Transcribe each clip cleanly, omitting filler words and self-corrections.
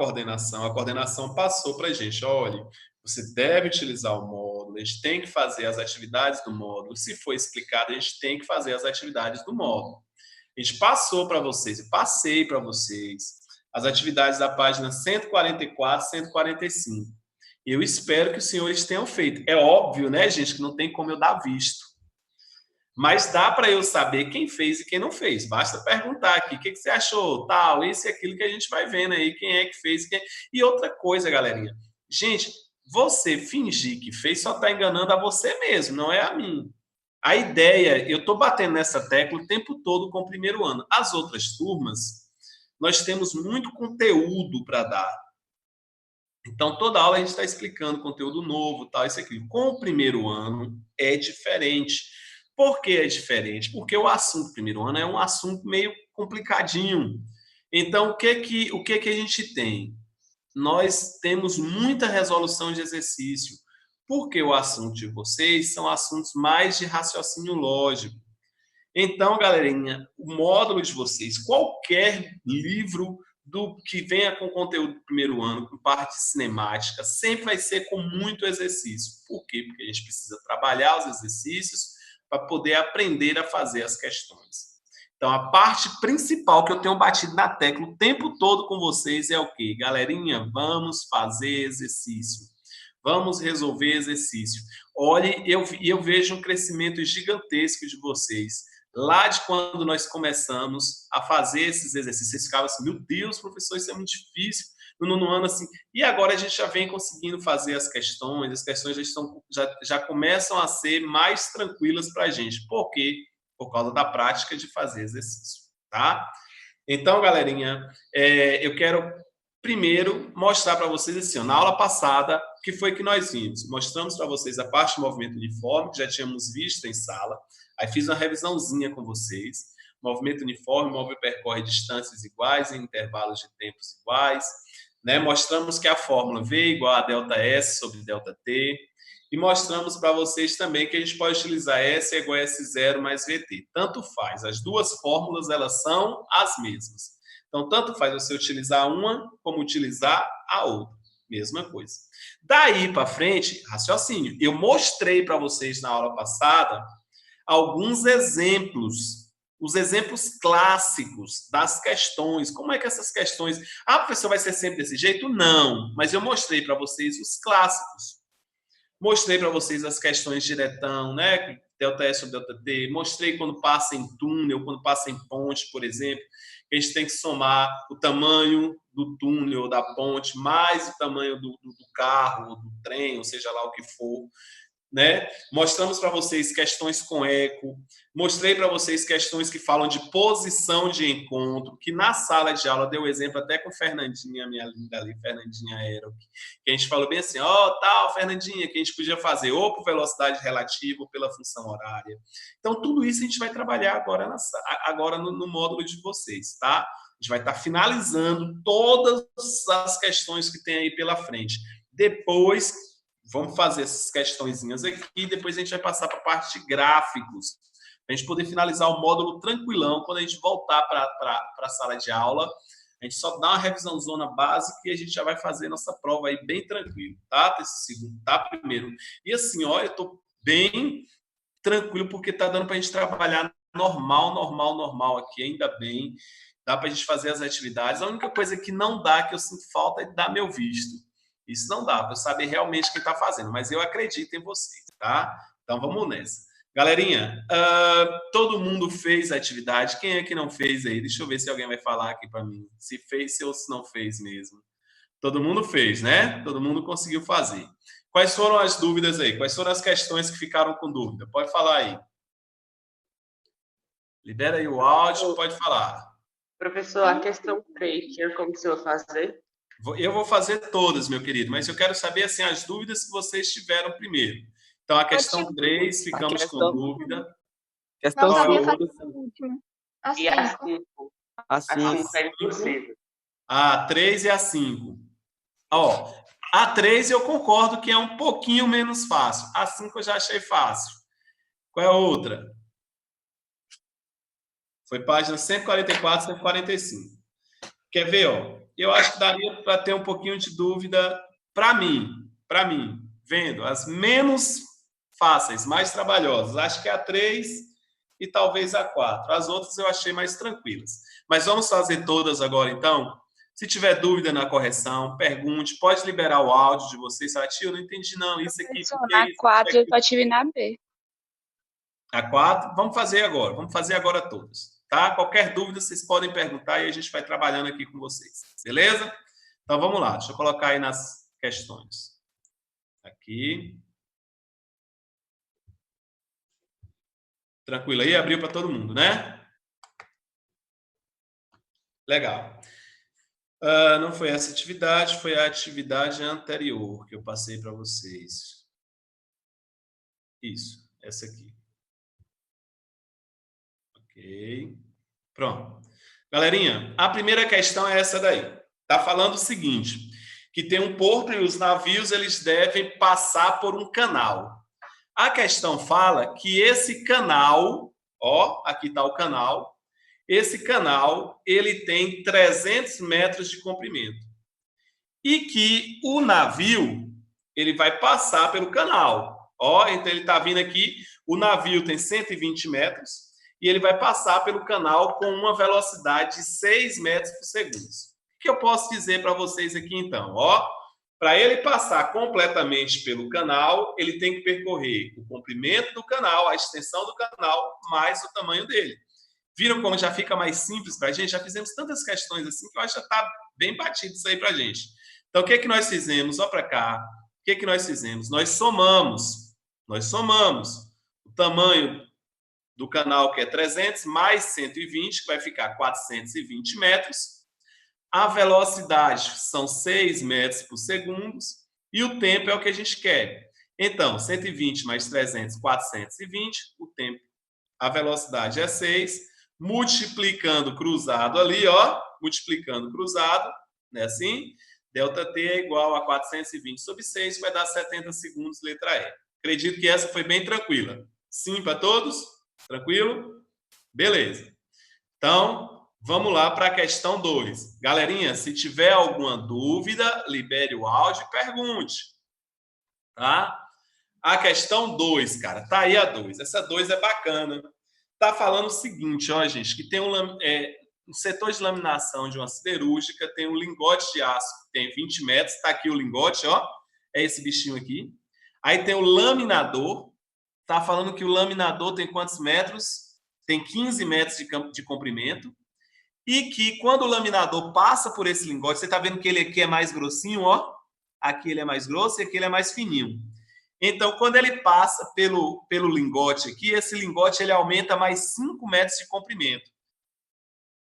a coordenação passou para a gente, olha, você deve utilizar o módulo, a gente tem que fazer as atividades do módulo, se for explicado, a gente tem que fazer as atividades do módulo. A gente passou para vocês, eu passei para vocês as atividades da página 144, 145. Eu espero que os senhores tenham feito. É óbvio, né, gente, que não tem como eu dar visto. Mas dá para eu saber quem fez e quem não fez. Basta perguntar aqui, o que você achou? Tal, isso e aquilo que a gente vai vendo aí, quem é que fez. Quem... E outra coisa, galerinha. Gente, você fingir que fez só está enganando a você mesmo, não é a mim. A ideia, eu estou batendo nessa tecla o tempo todo com o primeiro ano. As outras turmas, nós temos muito conteúdo para dar. Então, toda aula a gente está explicando conteúdo novo, tal, isso aqui. Com o primeiro ano é diferente. Por que é diferente? Porque o assunto do primeiro ano é um assunto meio complicadinho. Então, o que a gente tem? Nós temos muita resolução de exercício, porque o assunto de vocês são assuntos mais de raciocínio lógico. Então, galerinha, o módulo de vocês, qualquer livro do que venha com conteúdo do primeiro ano, com parte cinemática, sempre vai ser com muito exercício. Por quê? Porque a gente precisa trabalhar os exercícios para poder aprender a fazer as questões. Então, a parte principal que eu tenho batido na tecla o tempo todo com vocês é o quê? Galerinha, vamos fazer exercício. Vamos resolver exercício. Olhe, eu vejo um crescimento gigantesco de vocês. Lá de quando nós começamos a fazer esses exercícios, vocês ficavam assim, meu Deus, professor, isso é muito difícil. No nono ano, assim. E agora a gente já vem conseguindo fazer as questões já começam a ser mais tranquilas para a gente. Por quê? Por causa da prática de fazer exercício, tá? Então, galerinha, eu quero primeiro mostrar para vocês assim, ó, na aula passada, o que foi que nós vimos? Mostramos para vocês a parte de movimento uniforme, que já tínhamos visto em sala. Aí fiz uma revisãozinha com vocês. Movimento uniforme, o móvel percorre distâncias iguais em intervalos de tempos iguais. Né? Mostramos que a fórmula V igual a ΔS sobre ΔT. E mostramos para vocês também que a gente pode utilizar S igual a S0 mais VT. Tanto faz. As duas fórmulas, elas são as mesmas. Então, tanto faz você utilizar uma como utilizar a outra. Mesma coisa. Daí para frente, raciocínio. Eu mostrei para vocês na aula passada alguns exemplos, os exemplos clássicos das questões. Como é que essas questões... Ah, professor, vai ser sempre desse jeito? Não, mas eu mostrei para vocês os clássicos. Mostrei para vocês as questões diretão, né? ΔS sobre ΔT. Mostrei quando passa em túnel, quando passa em ponte, por exemplo. A gente tem que somar o tamanho do túnel, da ponte, mais o tamanho do carro, do trem, ou seja lá o que for. Né? Mostramos para vocês questões com eco, mostrei para vocês questões que falam de posição de encontro, que na sala de aula deu exemplo até com Fernandinha, minha linda ali, Fernandinha Aero, que a gente falou bem assim, tal, Fernandinha, que a gente podia fazer ou por velocidade relativa ou pela função horária. Então, tudo isso a gente vai trabalhar agora no módulo de vocês, tá? A gente vai estar finalizando todas as questões que tem aí pela frente. Depois, vamos fazer essas questõezinhas aqui e depois a gente vai passar para a parte de gráficos, para a gente poder finalizar o módulo tranquilão. Quando a gente voltar para a sala de aula, a gente só dá uma revisãozona básica e a gente já vai fazer nossa prova aí bem tranquilo, tá? Esse segundo, tá? Primeiro. E assim, ó, eu estou bem tranquilo porque está dando para a gente trabalhar normal aqui, ainda bem. Dá para a gente fazer as atividades. A única coisa que não dá, que eu sinto falta, é dar meu visto. Isso não dá para eu saber realmente quem está fazendo, mas eu acredito em vocês, tá? Então vamos nessa. Galerinha, todo mundo fez a atividade. Quem é que não fez aí? Deixa eu ver se alguém vai falar aqui para mim. Se fez ou se não fez mesmo. Todo mundo fez, né? Todo mundo conseguiu fazer. Quais foram as dúvidas aí? Quais foram as questões que ficaram com dúvida? Pode falar aí. Libera aí o áudio, pode falar. Professor, a questão 3, tinha como o senhor fazer? Eu vou fazer todas, meu querido, mas eu quero saber assim, as dúvidas que vocês tiveram primeiro. Então, a questão 3, ficamos com dúvida. Questão Não sabia 5. fazer a última. E a 5. 5? A A 5 é 5. impossível. A 3 e a 5. Ó, a 3 eu concordo que é um pouquinho menos fácil. A 5 eu já achei fácil. Qual é a outra? Foi página 144, 145. Quer ver, ó? eu acho que daria para ter um pouquinho de dúvida para mim, vendo as menos fáceis, mais trabalhosas. Acho que a 3 e talvez a 4. As outras eu achei mais tranquilas. Mas vamos fazer todas agora, então? Se tiver dúvida na correção, pergunte. Pode liberar o áudio de vocês. Ah, tio, eu não entendi não. Isso aqui, Professor, porque na isso, 4 eu aqui. só tive na B. A 4, vamos fazer agora. Vamos fazer agora todas. Tá? Qualquer dúvida, vocês podem perguntar e a gente vai trabalhando aqui com vocês. Beleza? Então vamos lá. Deixa eu colocar aí nas questões. Aqui. Tranquilo aí? Abriu para todo mundo, né? Legal. Não foi essa atividade, foi a atividade anterior que eu passei para vocês. Isso, essa aqui. Ok. Pronto. Galerinha, a primeira questão é essa daí. Tá falando o seguinte, que tem um porto e os navios eles devem passar por um canal. A questão fala que esse canal, ó, aqui está o canal, esse canal ele tem 300 metros de comprimento e que o navio ele vai passar pelo canal. Ó, então ele está vindo aqui, o navio tem 120 metros e ele vai passar pelo canal com uma velocidade de 6 metros por segundo. O que eu posso dizer para vocês aqui então? Ó, para ele passar completamente pelo canal, ele tem que percorrer o comprimento do canal, a extensão do canal, mais o tamanho dele. Viram como já fica mais simples para a gente? Já fizemos tantas questões assim que eu acho que já está bem batido isso aí para a gente. Então, o que é que nós fizemos? Olha para cá. O que é que nós fizemos? Nós somamos o tamanho do canal, que é 300, mais 120, que vai ficar 420 metros. A velocidade são 6 metros por segundo. E o tempo é o que a gente quer. Então, 120 mais 300, 420. O tempo, a velocidade é 6. Multiplicando cruzado ali, ó. Multiplicando cruzado, né? Assim. Delta T é igual a 420 sobre 6, vai dar 70 segundos, letra E. Acredito que essa foi bem tranquila. Sim para todos? Tranquilo? Beleza. Então, vamos lá para a questão 2. Galerinha, se tiver alguma dúvida, libere o áudio e pergunte. Tá? A questão 2, cara, tá aí a 2. Essa 2 é bacana. Tá falando o seguinte, ó, gente, que tem um setor de laminação de uma siderúrgica, tem um lingote de aço que tem 20 metros, tá aqui o lingote, ó, é esse bichinho aqui. Aí tem o laminador, tá falando que o laminador tem quantos metros? Tem 15 metros de comprimento. E que quando o laminador passa por esse lingote, você tá vendo que ele aqui é mais grossinho, ó. Aqui ele é mais grosso e aqui ele é mais fininho. Então, quando ele passa pelo lingote aqui, esse lingote ele aumenta mais 5 metros de comprimento.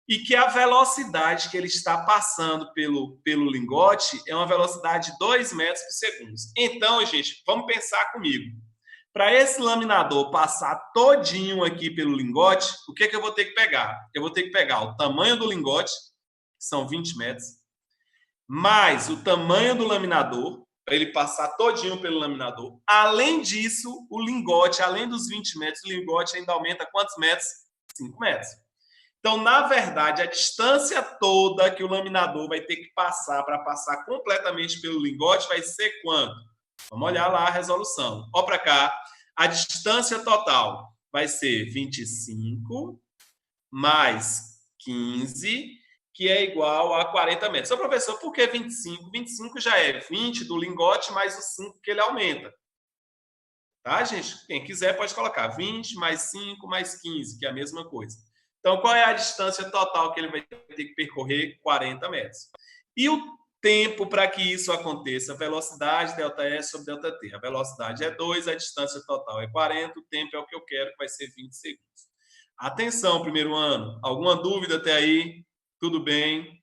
E que a velocidade que ele está passando pelo lingote é uma velocidade de 2 metros por segundo. Então, gente, vamos pensar comigo. Para esse laminador passar todinho aqui pelo lingote, o que eu vou ter que pegar? Eu vou ter que pegar o tamanho do lingote, que são 20 metros, mais o tamanho do laminador, para ele passar todinho pelo laminador. Além disso, o lingote, além dos 20 metros, o lingote ainda aumenta quantos metros? 5 metros. Então, na verdade, a distância toda que o laminador vai ter que passar para passar completamente pelo lingote vai ser quanto? Vamos olhar lá a resolução. Olha para cá. A distância total vai ser 25 mais 15, que é igual a 40 metros. Ô, professor, por que 25? 25 já é 20 do lingote mais o 5 que ele aumenta. Tá, gente? Quem quiser pode colocar 20 mais 5 mais 15, que é a mesma coisa. Então, qual é a distância total que ele vai ter que percorrer? 40 metros. E o tempo para que isso aconteça? Velocidade, ΔE sobre ΔT. A velocidade é 2, a distância total é 40, o tempo é o que eu quero, que vai ser 20 segundos. Atenção, primeiro ano. Alguma dúvida até aí? Tudo bem?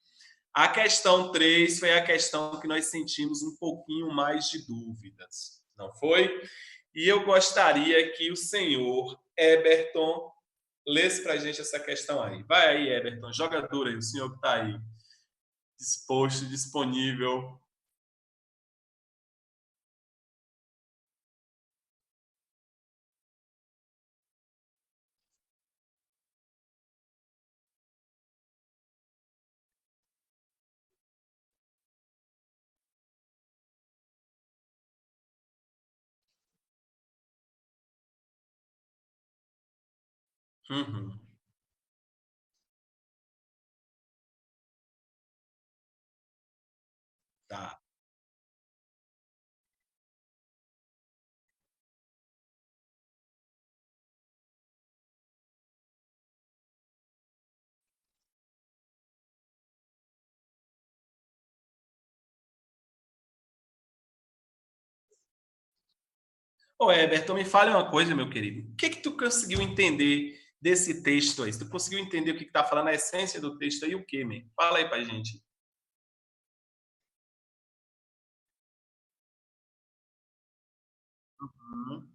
A questão 3 foi a questão que nós sentimos um pouquinho mais de dúvidas. Não foi? E eu gostaria que o senhor Eberton lesse para a gente essa questão aí. Vai aí, Eberton, joga dura aí, o senhor que está aí, disposto, disponível. Uhum. Tá. Ô, Everton, me fale uma coisa, meu querido. O que que tu conseguiu entender desse texto aí? Tu conseguiu entender o que que tá falando, a essência do texto aí, o quê, man? Fala aí pra gente. Uhum.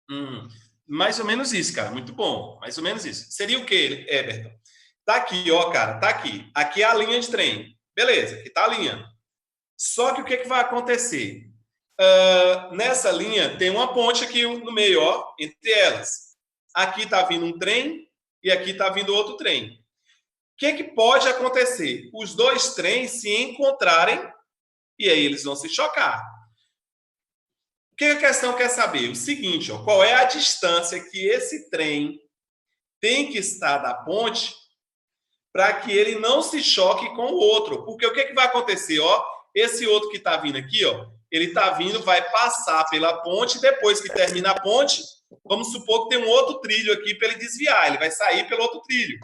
Hum, mais ou menos isso, cara. Muito bom. Mais ou menos isso. Seria o quê, Everton? Tá aqui, ó, cara. Tá aqui. Aqui é a linha de trem. Beleza, aqui tá a linha. Só que o que que vai acontecer? Nessa linha tem uma ponte aqui no meio, ó, entre elas. Aqui tá vindo um trem e aqui tá vindo outro trem. O que que pode acontecer? Os dois trens se encontrarem e aí eles vão se chocar. O que a questão quer saber? O seguinte, ó, qual é a distância que esse trem tem que estar da ponte para que ele não se choque com o outro. Porque o que, que vai acontecer? Ó, esse outro que está vindo aqui, ó, ele está vindo, vai passar pela ponte, depois que termina a ponte, vamos supor que tem um outro trilho aqui para ele desviar, ele vai sair pelo outro trilho.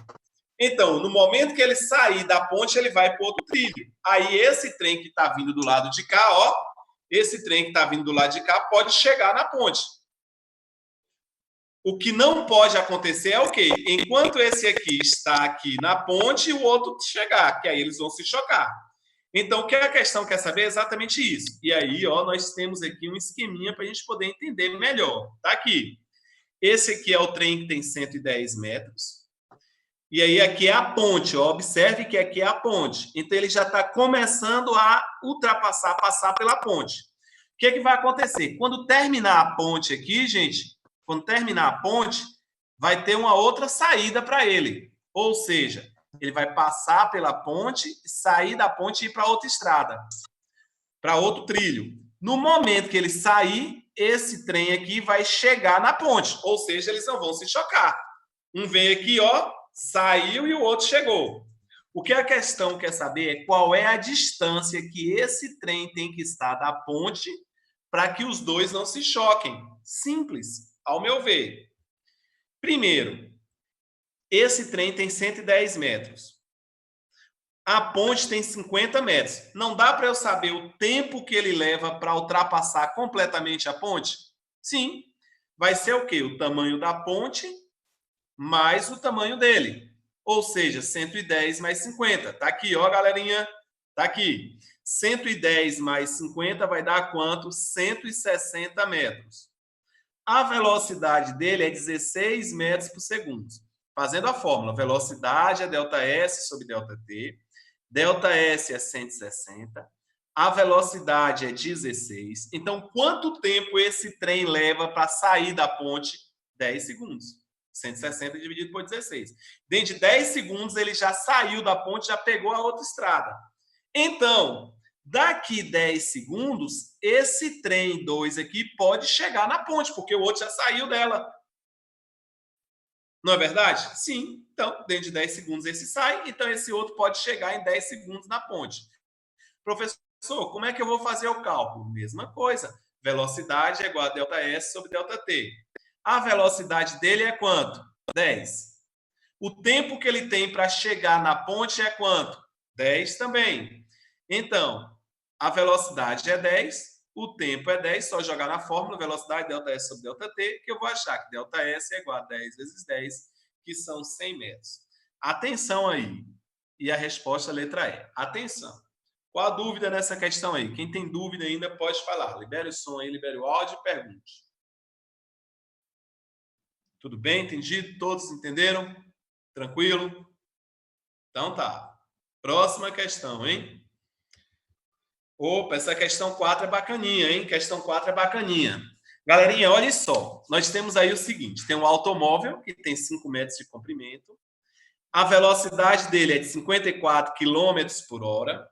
Então, no momento que ele sair da ponte, ele vai para outro trilho. Aí esse trem que está vindo do lado de cá, ó, esse trem que está vindo do lado de cá pode chegar na ponte. O que não pode acontecer é o quê? Enquanto esse aqui está aqui na ponte, o outro chegar, que aí eles vão se chocar. Então, o que a questão quer saber é exatamente isso. E aí, ó, nós temos aqui um esqueminha para a gente poder entender melhor. Tá aqui. Esse aqui é o trem que tem 110 metros. E aí, aqui é a ponte. Ó. Observe que aqui é a ponte. Então, ele já está começando a ultrapassar, passar pela ponte. O que, que vai acontecer? Quando terminar a ponte aqui, gente, quando terminar a ponte, vai ter uma outra saída para ele. Ou seja, ele vai passar pela ponte, sair da ponte e ir para outra estrada, para outro trilho. No momento que ele sair, esse trem aqui vai chegar na ponte, ou seja, eles não vão se chocar. Um vem aqui, ó, saiu e o outro chegou. O que a questão quer saber é qual é a distância que esse trem tem que estar da ponte para que os dois não se choquem. Simples, ao meu ver. Primeiro, esse trem tem 110 metros. A ponte tem 50 metros. Não dá para eu saber o tempo que ele leva para ultrapassar completamente a ponte? Sim. Vai ser o quê? O tamanho da ponte mais o tamanho dele. Ou seja, 110 mais 50. Tá aqui, ó, galerinha. Tá aqui. 110 mais 50 vai dar quanto? 160 metros. A velocidade dele é 16 metros por segundo. Fazendo a fórmula, velocidade é ΔS sobre ΔT, ΔS é 160, a velocidade é 16. Então, quanto tempo esse trem leva para sair da ponte? 10 segundos. 160 dividido por 16. Dentro de 10 segundos, ele já saiu da ponte, já pegou a outra estrada. Então, daqui 10 segundos, esse trem 2 aqui pode chegar na ponte, porque o outro já saiu dela. Não é verdade? Sim. Então, dentro de 10 segundos esse sai, então esse outro pode chegar em 10 segundos na ponte. Professor, como é que eu vou fazer o cálculo? Mesma coisa. Velocidade é igual a ΔS sobre ΔT. A velocidade dele é quanto? 10. O tempo que ele tem para chegar na ponte é quanto? 10 também. Então, a velocidade é 10, o tempo é 10, só jogar na fórmula, velocidade ΔS sobre ΔT, que eu vou achar que ΔS é igual a 10 vezes 10, que são 100 metros. Atenção aí. E a resposta é a letra E. Atenção. Qual a dúvida nessa questão aí? Quem tem dúvida ainda pode falar. Libere o som aí, libere o áudio e pergunte. Tudo bem? Entendido? Todos entenderam? Tranquilo? Então tá. Próxima questão, hein? Opa, essa questão 4 é bacaninha, hein? Questão 4 é bacaninha. Galerinha, olha só. Nós temos aí o seguinte: tem um automóvel que tem 5 metros de comprimento. A velocidade dele é de 54 km por hora.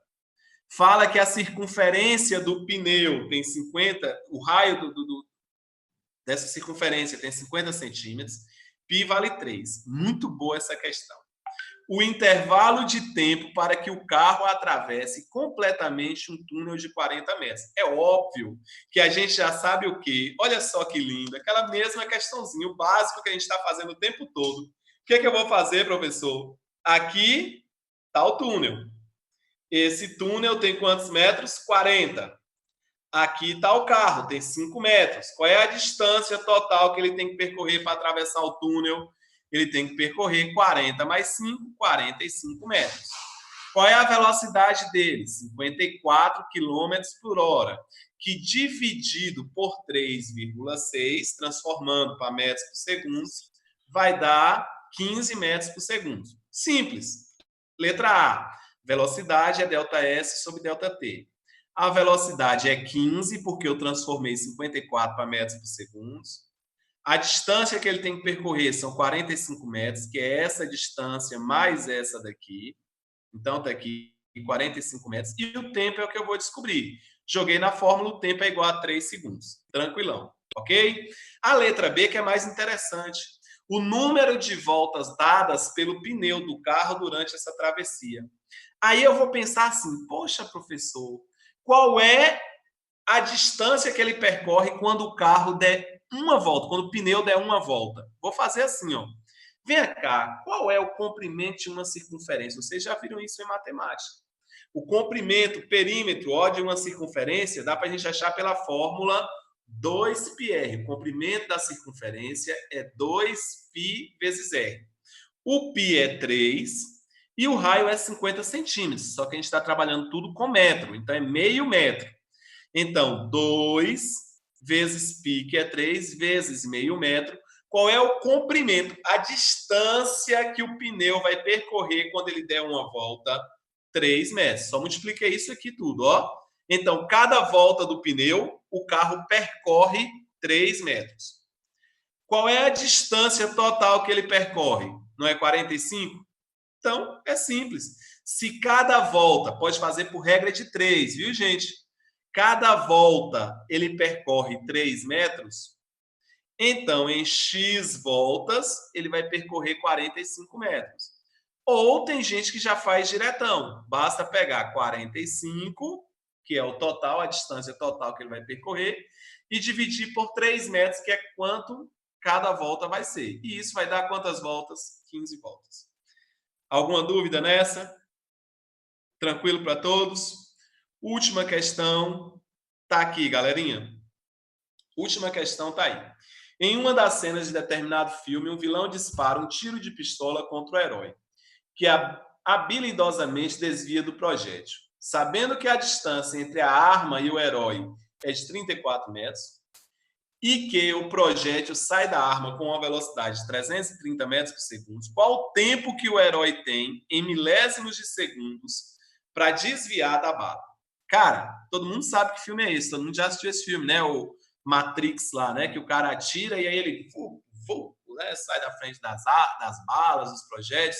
fala que a circunferência do pneu tem 50, o raio dessa circunferência tem 50 centímetros, π vale 3. Muito boa essa questão. O intervalo de tempo para que o carro atravesse completamente um túnel de 40 metros. É óbvio que a gente já sabe o quê? Olha só que lindo, aquela mesma questãozinha, o básico que a gente está fazendo o tempo todo. O que é que eu vou fazer, professor? Aqui está o túnel. Esse túnel tem quantos metros? 40. Aqui está o carro, tem 5 metros. Qual é a distância total que ele tem que percorrer para atravessar o túnel? Ele tem que percorrer 40 mais 5, 45 metros. Qual é a velocidade dele? 54 km por hora, que dividido por 3,6, transformando para metros por segundo, vai dar 15 metros por segundo. Simples. Letra A. Velocidade é ΔS sobre ΔT. A velocidade é 15, porque eu transformei 54 para metros por segundo. A distância que ele tem que percorrer são 45 metros, que é essa distância mais essa daqui. Então, está aqui 45 metros. E o tempo é o que eu vou descobrir. Joguei na fórmula, o tempo é igual a 3 segundos. Tranquilão, ok? A letra B, que é mais interessante. O número de voltas dadas pelo pneu do carro durante essa travessia. Aí eu vou pensar assim, poxa, professor, qual é a distância que ele percorre quando o carro der uma volta, quando o pneu der uma volta? Vou fazer assim, ó. Vem cá, qual é o comprimento de uma circunferência? Vocês já viram isso em matemática. O comprimento, o perímetro, ó, de uma circunferência, dá para a gente achar pela fórmula 2πr. O comprimento da circunferência é 2π vezes r. O π é 3 e o raio é 50 centímetros. Só que a gente está trabalhando tudo com metro, então é meio metro. Então, 2 vezes π, que é 3, vezes meio metro. Qual é o comprimento? A distância que o pneu vai percorrer quando ele der uma volta? 3 metros. Só multiplica isso aqui tudo, ó. Então, cada volta do pneu, o carro percorre 3 metros. Qual é a distância total que ele percorre? Não é 45? Então, é simples. Se cada volta, pode fazer por regra de 3, viu, gente? Cada volta ele percorre 3 metros, então em X voltas ele vai percorrer 45 metros. Ou tem gente que já faz diretão, basta pegar 45, que é o total, a distância total que ele vai percorrer, e dividir por 3 metros, que é quanto cada volta vai ser. E isso vai dar quantas voltas? 15 voltas. Alguma dúvida nessa? Tranquilo para todos? Última questão tá aqui, galerinha. Última questão tá aí. Em uma das cenas de determinado filme, um vilão dispara um tiro de pistola contra o herói, que habilidosamente desvia do projétil. Sabendo que a distância entre a arma e o herói é de 34 metros e que o projétil sai da arma com uma velocidade de 330 metros por segundo, qual o tempo que o herói tem em milésimos de segundos para desviar da bala? Cara, todo mundo sabe que filme é esse, todo mundo já assistiu esse filme, né? O Matrix lá, né? Que o cara atira e aí ele né? Sai da frente das balas, dos projéteis.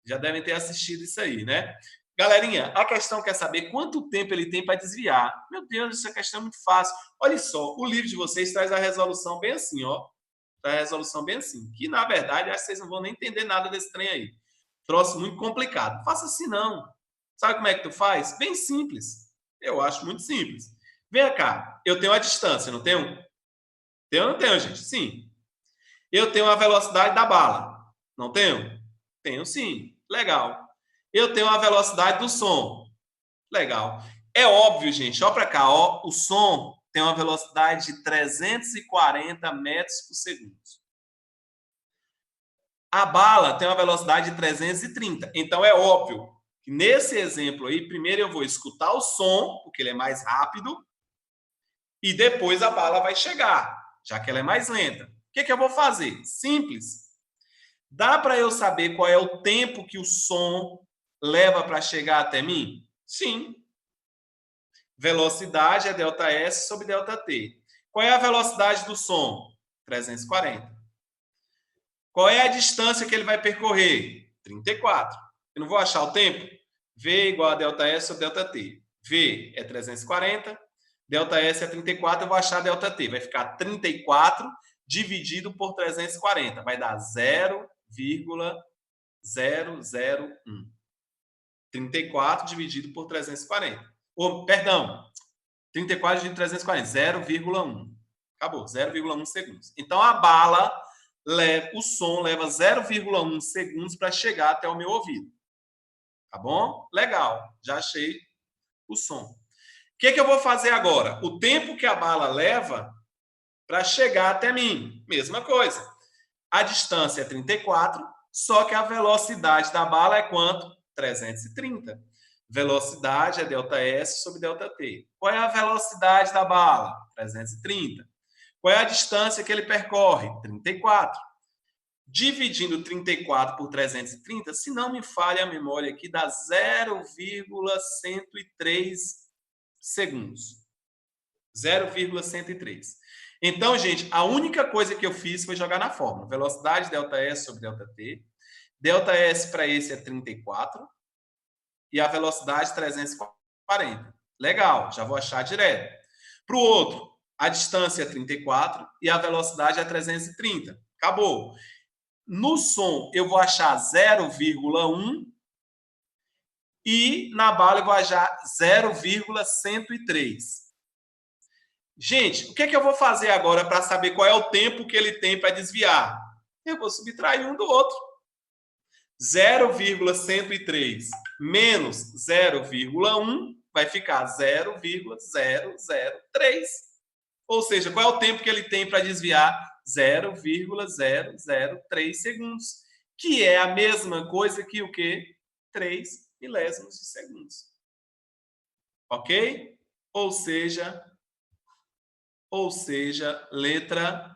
Já devem ter assistido isso aí, né? Galerinha, a questão quer saber quanto tempo ele tem para desviar. Meu Deus, essa questão é muito fácil. Olha só, o livro de vocês traz a resolução bem assim, ó. Traz a resolução bem assim. Que, na verdade, acho que vocês não vão nem entender nada desse trem aí. Troço muito complicado. Faça assim, não. Sabe como é que tu faz? Bem simples. Eu acho muito simples. Vem cá, eu tenho a distância, não tenho? Tenho ou não tenho, gente? Sim. Eu tenho a velocidade da bala. Não tenho? Tenho sim. Legal. Eu tenho a velocidade do som. Legal. É óbvio, gente. Olha para cá. Ó, o som tem uma velocidade de 340 metros por segundo. A bala tem uma velocidade de 330. Então, é óbvio que nesse exemplo aí, primeiro eu vou escutar o som, porque ele é mais rápido, e depois a bala vai chegar, já que ela é mais lenta. O que eu vou fazer? Simples. Dá para eu saber qual é o tempo que o som leva para chegar até mim? Sim. Velocidade é ΔS sobre ΔT. Qual é a velocidade do som? 340. Qual é a distância que ele vai percorrer? 34. Eu não vou achar o tempo? V igual a ΔS sobre ΔT. V é 340, ΔS é 34, eu vou achar ΔT. Vai ficar 34 dividido por 340. Vai dar 0,001. 34 dividido por 340. Perdão, 34 dividido por 340, 0,1. Acabou, 0,1 segundos. Então, a bala, o som leva 0,1 segundos para chegar até o meu ouvido. Tá bom? Legal, já achei o som. O que eu vou fazer agora? O tempo que a bala leva para chegar até mim. Mesma coisa. A distância é 34, só que a velocidade da bala é quanto? 330. Velocidade é ΔS sobre ΔT. Qual é a velocidade da bala? 330. Qual é a distância que ele percorre? 34. Dividindo 34 por 330, se não me falha a memória aqui, dá 0,103 segundos. 0,103. Então, gente, a única coisa que eu fiz foi jogar na fórmula. Velocidade ΔS sobre ΔT. ΔS para esse é 34 e a velocidade 340. Legal, já vou achar direto. Para o outro, a distância é 34 e a velocidade é 330. Acabou. No som, eu vou achar 0,1 e na bala eu vou achar 0,103. Gente, o que eu vou fazer agora para saber qual é o tempo que ele tem para desviar? Eu vou subtrair um do outro. 0,103 menos 0,1 vai ficar 0,003. Ou seja, qual é o tempo que ele tem para desviar? 0,003 segundos, que é a mesma coisa que o quê? 3 milésimos de segundos. Ok? Ou seja, letra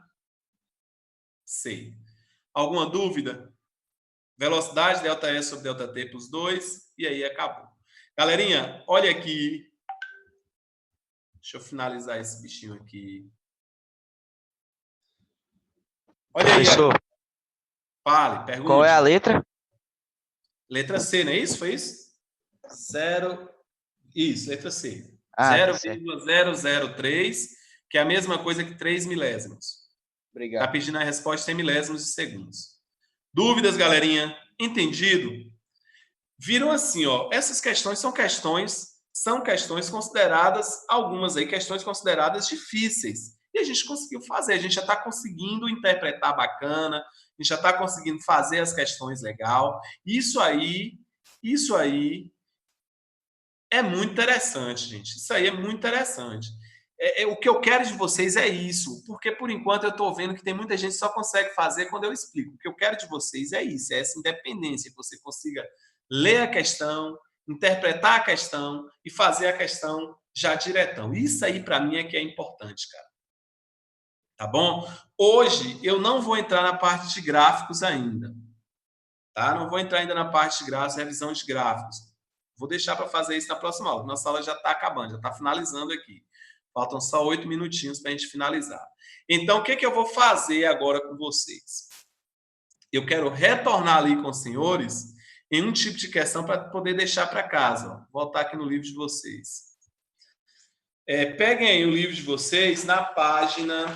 C. Alguma dúvida? Velocidade ΔS sobre ΔT para os dois, e aí acabou. Galerinha, olha aqui. Deixa eu finalizar esse bichinho aqui. Olha aí. Professor, Fale, pergunte. qual é a letra? Letra C, não é isso? Foi isso? Isso, letra C. Ah, 0,003, que é a mesma coisa que 3 milésimos. Obrigado. Está pedindo a resposta em milésimos de segundos. Dúvidas, galerinha? Entendido? Viram assim, ó. Essas questões são questões consideradas, algumas aí, questões consideradas difíceis. E a gente conseguiu fazer, a gente já está conseguindo interpretar bacana, a gente já está conseguindo fazer as questões legal. Isso aí é muito interessante, gente. Isso aí é muito interessante. O que eu quero de vocês é isso, porque por enquanto eu estou vendo que tem muita gente que só consegue fazer quando eu explico. O que eu quero de vocês é isso, é essa independência, que você consiga ler a questão, interpretar a questão e fazer a questão já diretão. Isso aí para mim é que é importante, cara. Tá bom? Hoje eu não vou entrar na parte de gráficos ainda. Tá? Não vou entrar ainda na parte de gráficos, revisão de gráficos. Vou deixar para fazer isso na próxima aula. Nossa aula já está acabando, já está finalizando aqui. Faltam só 8 minutinhos para a gente finalizar. Então, o que eu vou fazer agora com vocês? Eu quero retornar ali com os senhores em um tipo de questão para poder deixar para casa. Ó. Voltar aqui no livro de vocês. Peguem aí o livro de vocês na página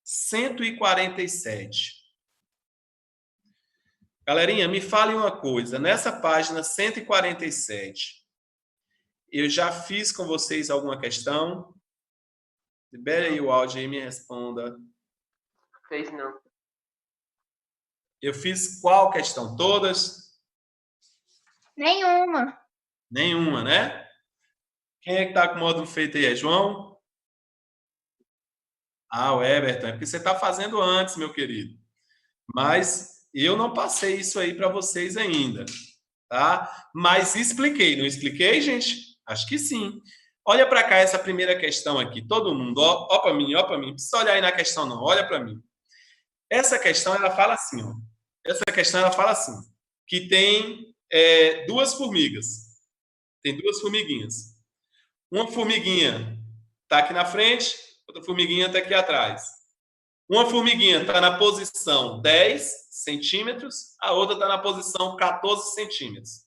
147. Galerinha, me falem uma coisa. Nessa página 147, eu já fiz com vocês alguma questão? Libere aí o áudio e me responda. Fez não. Eu fiz qual questão? Todas? Nenhuma. Nenhuma, né? Quem é que está com o módulo feito aí? É João? Ah, o Everton. É porque você está fazendo antes, meu querido. Mas eu não passei isso aí para vocês ainda, tá? Mas expliquei. Não expliquei, gente? Acho que sim. Olha para cá essa primeira questão aqui. Todo mundo, ó para mim, ó para mim. Não precisa olhar aí na questão, não. Olha para mim. Essa questão, ela fala assim, ó. Essa questão, ela fala assim, que tem duas formigas. Tem duas formiguinhas. Uma formiguinha está aqui na frente, outra formiguinha está aqui atrás. Uma formiguinha está na posição 10 centímetros, a outra está na posição 14 centímetros.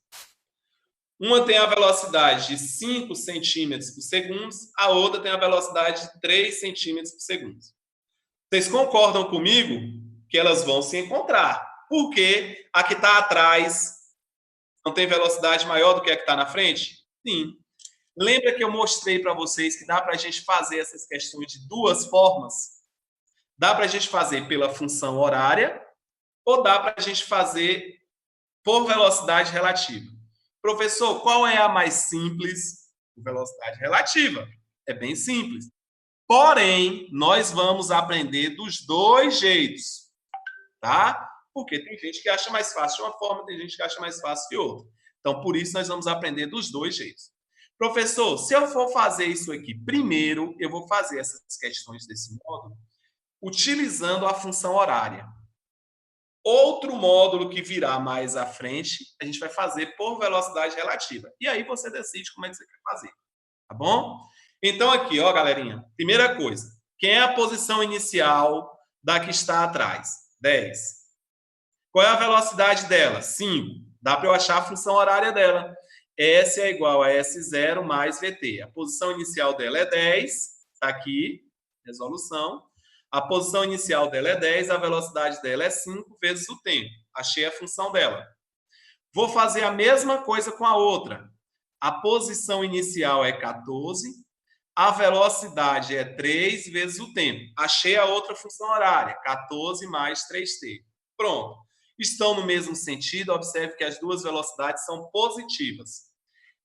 Uma tem a velocidade de 5 centímetros por segundo, a outra tem a velocidade de 3 centímetros por segundo. Vocês concordam comigo que elas vão se encontrar? Porque a que está atrás não tem velocidade maior do que a que está na frente? Sim. Lembra que eu mostrei para vocês que dá para a gente fazer essas questões de duas formas? Dá para a gente fazer pela função horária ou dá para a gente fazer por velocidade relativa? Professor, qual é a mais simples? Velocidade relativa. É bem simples. Porém, nós vamos aprender dos dois jeitos, tá? Porque tem gente que acha mais fácil de uma forma, tem gente que acha mais fácil de outra. Então, por isso, nós vamos aprender dos dois jeitos. Professor, se eu for fazer isso aqui primeiro, eu vou fazer essas questões desse módulo utilizando a função horária. Outro módulo que virá mais à frente, a gente vai fazer por velocidade relativa. E aí você decide como é que você quer fazer, tá bom? Então aqui, ó, galerinha, primeira coisa, quem é a posição inicial da que está atrás? 10. Qual é a velocidade dela? 5. Dá para eu achar a função horária dela. S é igual a S0 mais VT. A posição inicial dela é 10, está aqui, resolução. A posição inicial dela é 10, a velocidade dela é 5 vezes o tempo. Achei a função dela. Vou fazer a mesma coisa com a outra. A posição inicial é 14, a velocidade é 3 vezes o tempo. Achei a outra função horária, 14 mais 3t. Pronto. Estão no mesmo sentido, observe que as duas velocidades são positivas.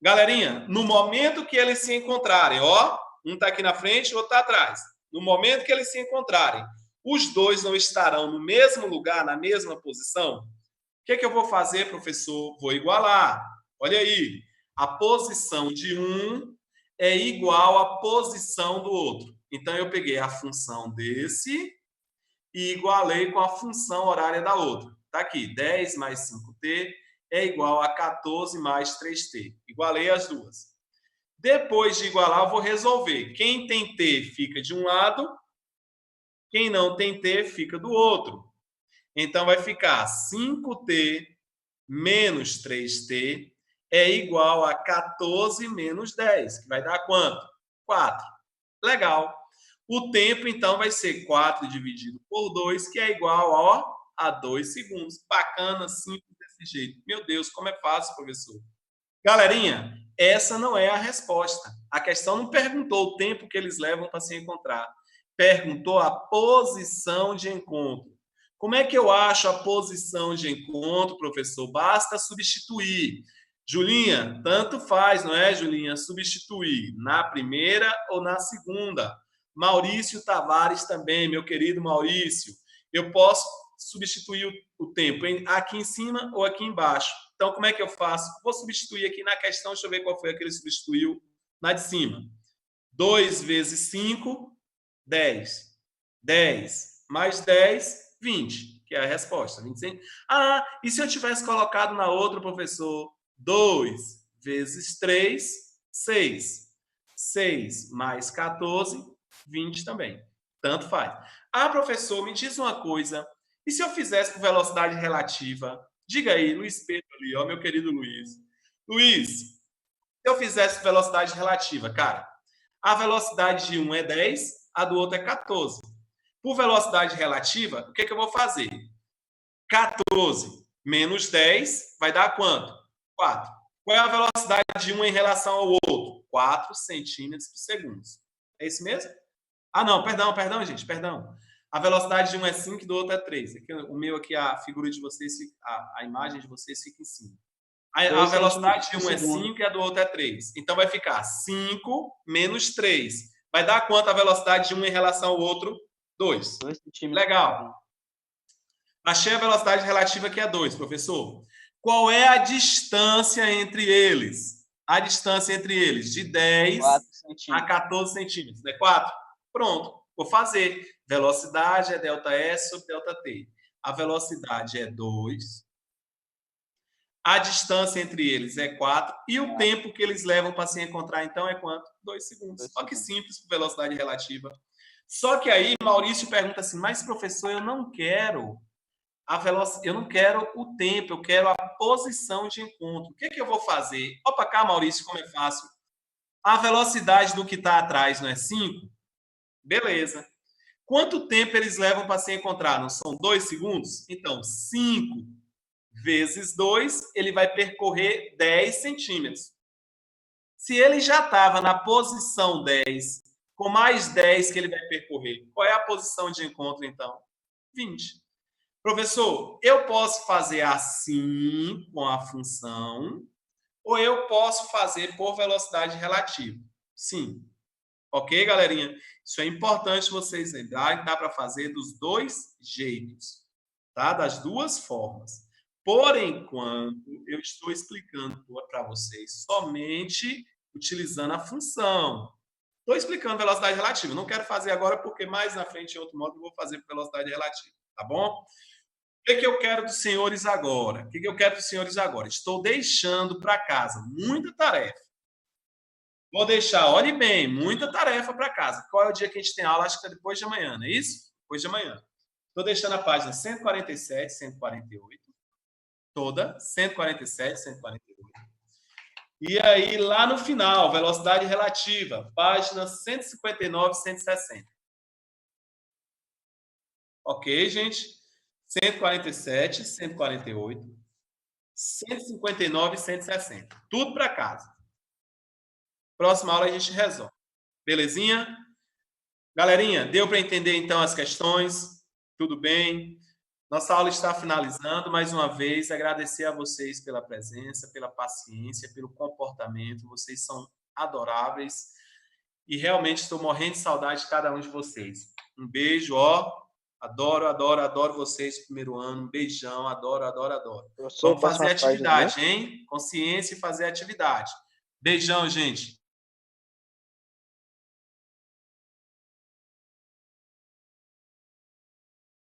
Galerinha, no momento que eles se encontrarem, ó, um está aqui na frente, o outro está atrás. No momento que eles se encontrarem, os dois não estarão no mesmo lugar, na mesma posição? O que eu vou fazer, professor? Vou igualar. Olha aí, a posição de um é igual à posição do outro. Então, eu peguei a função desse e igualei com a função horária da outra. Está aqui, 10 mais 5t é igual a 14 mais 3t. Igualei as duas. Depois de igualar, eu vou resolver. Quem tem t fica de um lado, quem não tem t fica do outro. Então, vai ficar 5t menos 3t é igual a 14 menos 10, que vai dar quanto? 4. Legal. O tempo, então, vai ser 4 dividido por 2, que é igual a 2 segundos. Bacana, simples desse jeito. Meu Deus, como é fácil, professor. Galerinha, essa não é a resposta. A questão não perguntou o tempo que eles levam para se encontrar. Perguntou a posição de encontro. Como é que eu acho a posição de encontro, professor? Basta substituir. Julinha, tanto faz, não é, Julinha? Substituir na primeira ou na segunda. Maurício Tavares também, meu querido Maurício. Eu posso substituir o tempo aqui em cima ou aqui embaixo. Então, como é que eu faço? Vou substituir aqui na questão, deixa eu ver qual foi a que ele substituiu na de cima. 2 vezes 5, 10. 10 mais 10, 20, que é a resposta. 25. Ah, e se eu tivesse colocado na outra, professor? 2 vezes 3, 6. 6 mais 14, 20 também. Tanto faz. Ah, professor, me diz uma coisa. E se eu fizesse por velocidade relativa? Diga aí, Luiz Pedro ali, ó, meu querido Luiz. Luiz, se eu fizesse velocidade relativa, cara, a velocidade de um é 10, a do outro é 14. Por velocidade relativa, o que eu vou fazer? 14 menos 10 vai dar quanto? 4. Qual é a velocidade de um em relação ao outro? 4 centímetros por segundo. É isso mesmo? Ah, não, perdão, gente, perdão. A velocidade de um é 5 e do outro é 3. Aqui, o meu aqui, a figura de vocês, a imagem de vocês fica em cima. A velocidade de um é 5 e a do outro é 3. Então, vai ficar 5 menos 3. Vai dar quanto a velocidade de um em relação ao outro? 2. Legal. Achei a velocidade relativa que é 2, professor. Qual é a distância entre eles? A distância entre eles de 10 a 14 centímetros. É 4? Pronto, vou fazer. Velocidade é ΔS sobre ΔT. A velocidade é 2. A distância entre eles é 4. E o tempo que eles levam para se encontrar, então, é quanto? 2 segundos. Olha que simples com velocidade relativa. Só que aí, Maurício pergunta assim, mas, professor, eu não quero eu não quero o tempo, eu quero a posição de encontro. O que eu vou fazer? Opa, cá, Maurício, como é fácil. A velocidade do que está atrás não é 5? Beleza. Quanto tempo eles levam para se encontrar? Não são 2 segundos? Então, 5 vezes 2, ele vai percorrer 10 centímetros. Se ele já estava na posição 10, com mais 10 que ele vai percorrer, qual é a posição de encontro, então? 20. Professor, eu posso fazer assim com a função, ou eu posso fazer por velocidade relativa? Sim. Ok, galerinha? Isso é importante vocês lembrarem, dá para fazer dos dois jeitos, tá? Das duas formas. Por enquanto, eu estou explicando para vocês somente utilizando a função. Estou explicando velocidade relativa. Não quero fazer agora porque mais na frente, em outro modo, eu vou fazer por velocidade relativa, tá bom? O que eu quero dos senhores agora? O que eu quero dos senhores agora? Estou deixando para casa muita tarefa. Vou deixar, olhe bem, muita tarefa para casa. Qual é o dia que a gente tem aula? Acho que é depois de amanhã, não é isso? Depois de amanhã. Estou deixando a página 147, 148. Toda, 147, 148. E aí, lá no final, velocidade relativa, página 159, 160. Ok, gente? 147, 148, 159 e 160. Tudo para casa. Próxima aula a gente resolve. Belezinha? Galerinha, deu para entender então as questões? Tudo bem? Nossa aula está finalizando. Mais uma vez, agradecer a vocês pela presença, pela paciência, pelo comportamento. Vocês são adoráveis e realmente estou morrendo de saudade de cada um de vocês. Um beijo, ó. Adoro, adoro, adoro vocês, primeiro ano. Um beijão, adoro, adoro, adoro. Vamos fazer atividade, hein? Consciência e fazer atividade. Beijão, gente.